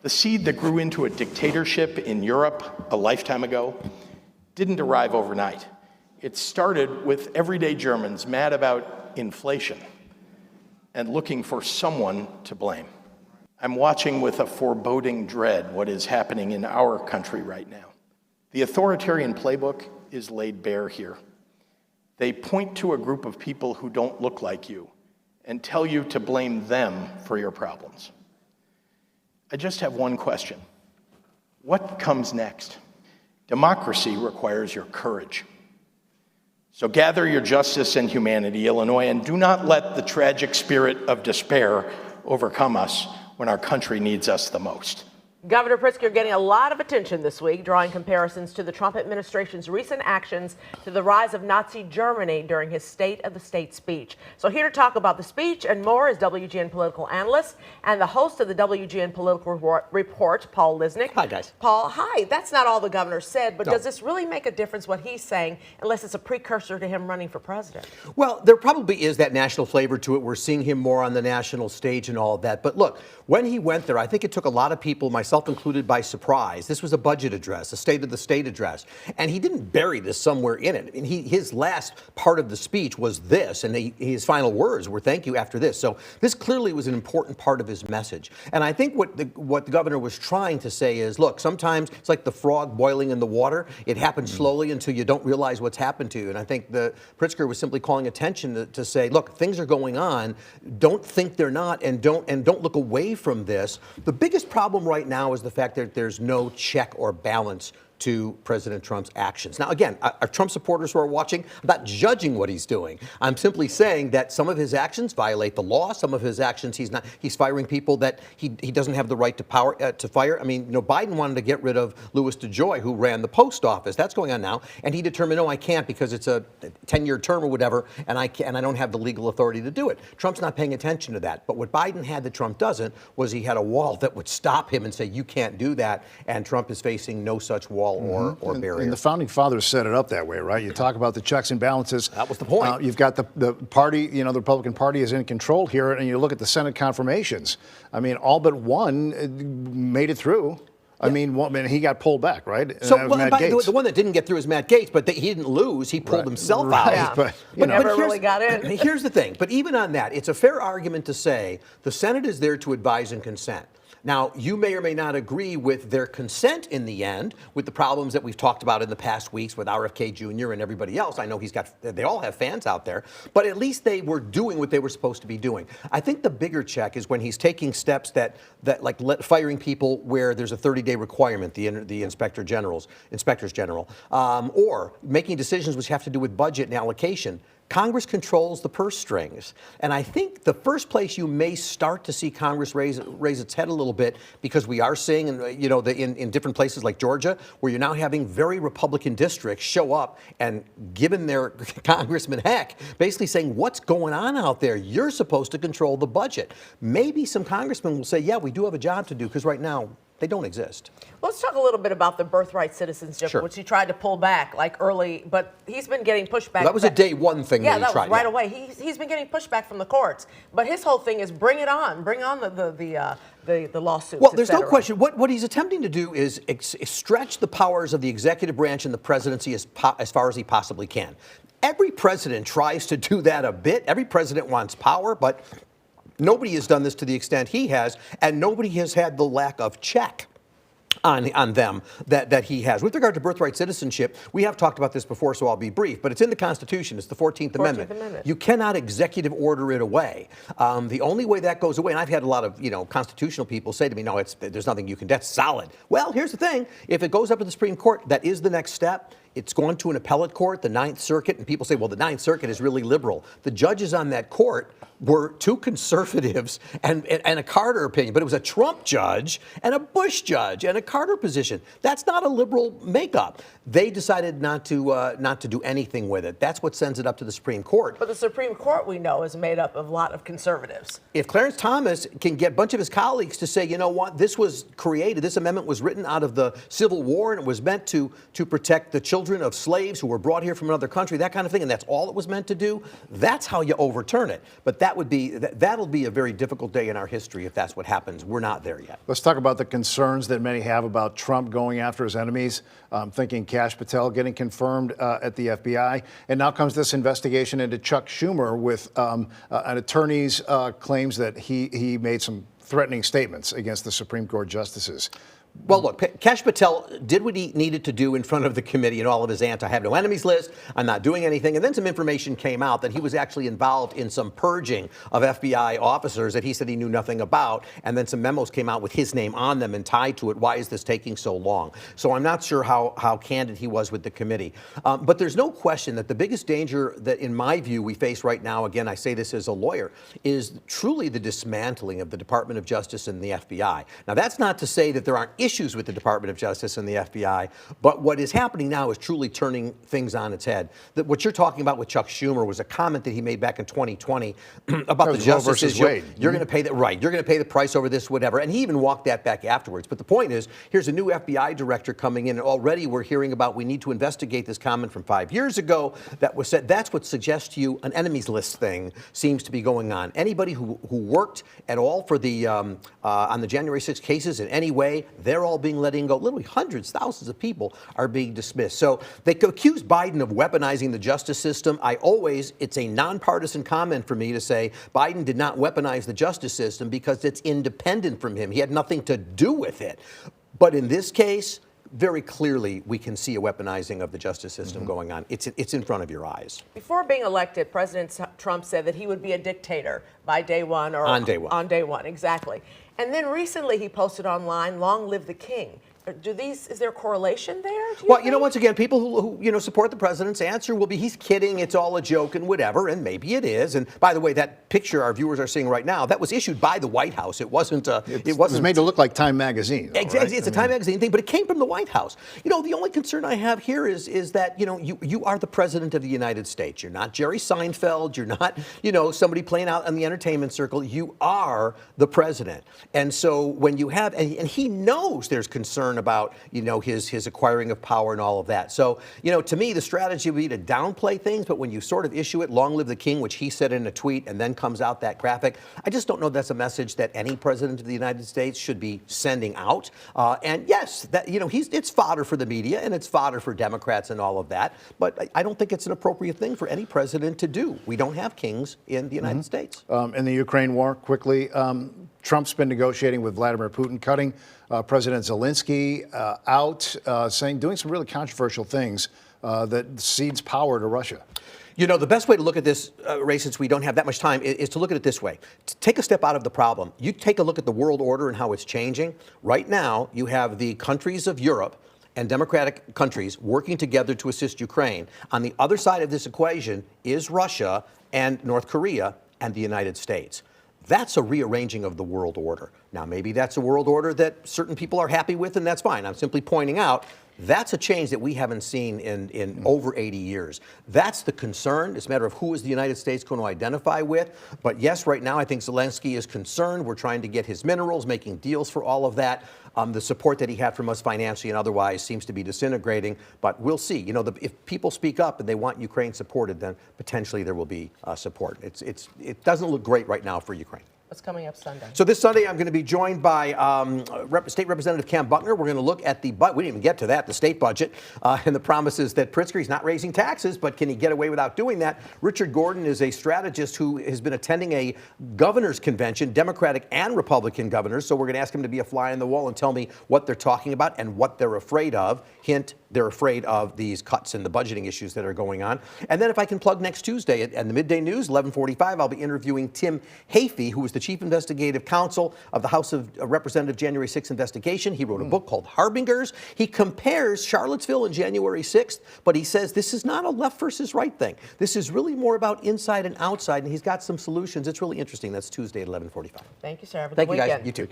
The seed that grew into a dictatorship in Europe a lifetime ago didn't arrive overnight. It started with everyday Germans mad about inflation and looking for someone to blame. I'm watching with a foreboding dread what is happening in our country right now. The authoritarian playbook is laid bare here. They point to a group of people who don't look like you and tell you to blame them for your problems. I just have one question. What comes next? Democracy requires your courage. So gather your justice and humanity, Illinois, and do not let the tragic spirit of despair overcome us when our country needs us the most. Governor Pritzker getting a lot of attention this week, drawing comparisons to the Trump administration's recent actions to the rise of Nazi Germany during his State of the State speech. So here to talk about the speech and more is WGN political analyst and the host of the WGN Political Report, Paul Lisnek. Hi, guys. Paul, hi. That's not all the governor said, but No. Does this really make a difference what he's saying, unless it's a precursor to him running for president? Well, there probably is that national flavor to it. We're seeing him more on the national stage and all of that. But look, when he went there, I think it took a lot of people, myself included, by surprise. This was a budget address, a State of the State address. And he didn't bury this somewhere in it. I mean, his last part of the speech was this, and his final words were thank you after this. So this clearly was an important part of his message. And I think what the governor was trying to say is, look, sometimes it's like the frog boiling in the water. It happens slowly until you don't realize what's happened to you. And I think the Pritzker was simply calling attention to say, look, things are going on. Don't think they're not, and don't look away from this. The biggest problem right now is the fact that there's no check or balance to President Trump's actions. Now, again, our Trump supporters who are watching, I'm not judging what he's doing. I'm simply saying that some of his actions violate the law. Some of his actions, he's firing people that he doesn't have the right to fire. I mean, Biden wanted to get rid of Louis DeJoy, who ran the post office. That's going on now. And he determined, no, I can't because it's a 10-year term or whatever, and I don't have the legal authority to do it. Trump's not paying attention to that. But what Biden had that Trump doesn't was he had a wall that would stop him and say, you can't do that. And Trump is facing no such wall or barrier. And the founding fathers set it up that way, right? You talk about the checks and balances. That was the point. You've got the party, the Republican Party is in control here, and you look at the Senate confirmations. I mean, all but one made it through. I mean, he got pulled back, right? So Matt Gaetz. the one that didn't get through is Matt Gaetz, but he didn't lose. He pulled himself out. Yeah. But never really got in. Here's the thing. But even on that, it's a fair argument to say the Senate is there to advise and consent. Now, you may or may not agree with their consent in the end, with the problems that we've talked about in the past weeks with RFK Jr. and everybody else. I know they all have fans out there, but at least they were doing what they were supposed to be doing. I think the bigger check is when he's taking steps that firing people where there's a 30-day requirement, the inspectors general, or making decisions which have to do with budget and allocation. Congress controls the purse strings. And I think the first place you may start to see Congress raise its head a little bit, because we are seeing, in different places like Georgia, where you're now having very Republican districts show up and giving their congressman heck, basically saying, what's going on out there? You're supposed to control the budget. Maybe some congressmen will say, yeah, we do have a job to do, because right now, they don't exist. Let's talk a little bit about the birthright citizenship, Sure. which he tried to pull back early, but he's been getting pushback. Well, that was a day one thing that he tried. Yeah, that was right away. He's been getting pushback from the courts, but his whole thing is bring it on, bring on the lawsuits. Well, there's no question. What he's attempting to do is stretch the powers of the executive branch and the presidency as far as he possibly can. Every president tries to do that a bit. Every president wants power, but nobody has done this to the extent he has, and nobody has had the lack of check on them that he has. With regard to birthright citizenship, we have talked about this before, so I'll be brief, but it's in the Constitution. It's the 14th Amendment. You cannot executive order it away. The only way that goes away, and I've had a lot of constitutional people say to me, no, there's nothing you can, that's solid. Well, here's the thing. If it goes up to the Supreme Court, that is the next step. It's gone to an appellate court, the Ninth Circuit, and people say, well, the Ninth Circuit is really liberal. The judges on that court were two conservatives and a Carter opinion, but it was a Trump judge and a Bush judge and a Carter position. That's not a liberal makeup. They decided not to do anything with it. That's what sends it up to the Supreme Court. But the Supreme Court, we know, is made up of a lot of conservatives. If Clarence Thomas can get a bunch of his colleagues to say, you know what, this amendment was written out of the Civil War, and it was meant to protect the children children of slaves who were brought here from another country, that kind of thing, and that's all it was meant to do, that's how you overturn it. But that'll be a very difficult day in our history if that's what happens. We're not there yet. Let's talk about the concerns that many have about Trump going after his enemies. Thinking Kash Patel getting confirmed at the FBI. And now comes this investigation into Chuck Schumer with an attorney's claims that he made some threatening statements against the Supreme Court justices. Well, look, Kash Patel did what he needed to do in front of the committee and all of his anti-have no enemies list. I'm not doing anything. And then some information came out that he was actually involved in some purging of FBI officers that he said he knew nothing about. And then some memos came out with his name on them and tied to it. Why is this taking so long? So I'm not sure how candid he was with the committee. But there's no question that the biggest danger that, in my view, we face right now, again, I say this as a lawyer, is truly the dismantling of the Department of Justice and the FBI. Now, that's not to say that there aren't issues with the Department of Justice and the FBI, but what is happening now is truly turning things on its head. What you're talking about with Chuck Schumer was a comment that he made back in 2020 about the justices. You're going to pay the right. You're going to pay the price over this, whatever. And he even walked that back afterwards. But the point is, here's a new FBI director coming in, and already we're hearing about we need to investigate this comment from 5 years ago that was said. That's what suggests to you an enemies list thing seems to be going on. Anybody who worked at all for the on the January 6th cases in any way, they're all being let go. Literally hundreds, thousands of people are being dismissed. So they accuse Biden of weaponizing the justice system. It's a nonpartisan comment for me to say Biden did not weaponize the justice system because it's independent from him. He had nothing to do with it. But in this case, very clearly, we can see a weaponizing of the justice system going on. It's in front of your eyes. Before being elected, President Trump said that he would be a dictator by day one or on day one. On day one, exactly. And then recently he posted online, "Long live the king." Is there a correlation there? Well, you know, once again, people who support the president's answer will be, he's kidding, it's all a joke and whatever, and maybe it is. And by the way, that picture our viewers are seeing right now, that was issued by the White House. It wasn't. It was made to look like Time Magazine. Exactly, right? It's a Time Magazine thing, but it came from the White House. You know, the only concern I have here is that you are the president of the United States. You're not Jerry Seinfeld. You're not somebody playing out in the entertainment circle. You are the president, and so when you have and he knows there's concern about his acquiring of power and all of that. So to me the strategy would be to downplay things, but when you sort of issue it, "Long live the king," which he said in a tweet, and then comes out that graphic, I just don't know that's a message that any president of the United States should be sending out. And yes, that it's fodder for the media and it's fodder for Democrats and all of that, but I don't think it's an appropriate thing for any president to do. We don't have kings in the United States. In the Ukraine war, quickly, Trump's been negotiating with Vladimir Putin, cutting President Zelensky out, doing some really controversial things that cedes power to Russia. The best way to look at this, Ray, since we don't have that much time, is to look at it this way. Take a step out of the problem. You take a look at the world order and how it's changing. Right now, you have the countries of Europe and democratic countries working together to assist Ukraine. On the other side of this equation is Russia and North Korea and the United States. That's a rearranging of the world order. Now, maybe that's a world order that certain people are happy with, and that's fine. I'm simply pointing out that's a change that we haven't seen in over 80 years. That's the concern. It's a matter of who is the United States going to identify with. But yes, right now I think Zelensky is concerned. We're trying to get his minerals, making deals for all of that. The support that he had from us financially and otherwise seems to be disintegrating. But we'll see. If people speak up and they want Ukraine supported, then potentially there will be support. It doesn't look great right now for Ukraine. What's coming up Sunday? So this Sunday, I'm going to be joined by State Representative Cam Buckner. We're going to look at we didn't even get to that, the state budget, and the promises that Pritzker, he's not raising taxes, but can he get away without doing that? Richard Gordon is a strategist who has been attending a governor's convention, Democratic and Republican governors. So we're going to ask him to be a fly on the wall and tell me what they're talking about and what they're afraid of. Hint, they're afraid of these cuts and the budgeting issues that are going on. And then if I can plug next Tuesday at the Midday News, 11:45, I'll be interviewing Tim Hafey, who was the Chief Investigative Counsel of the House of Representative January 6th investigation. He wrote a book called Harbingers. He compares Charlottesville and January 6th, but he says this is not a left versus right thing. This is really more about inside and outside, and he's got some solutions. It's really interesting. That's Tuesday at 11:45. Thank you, sir. Have a good Thank you, guys. weekend. You too.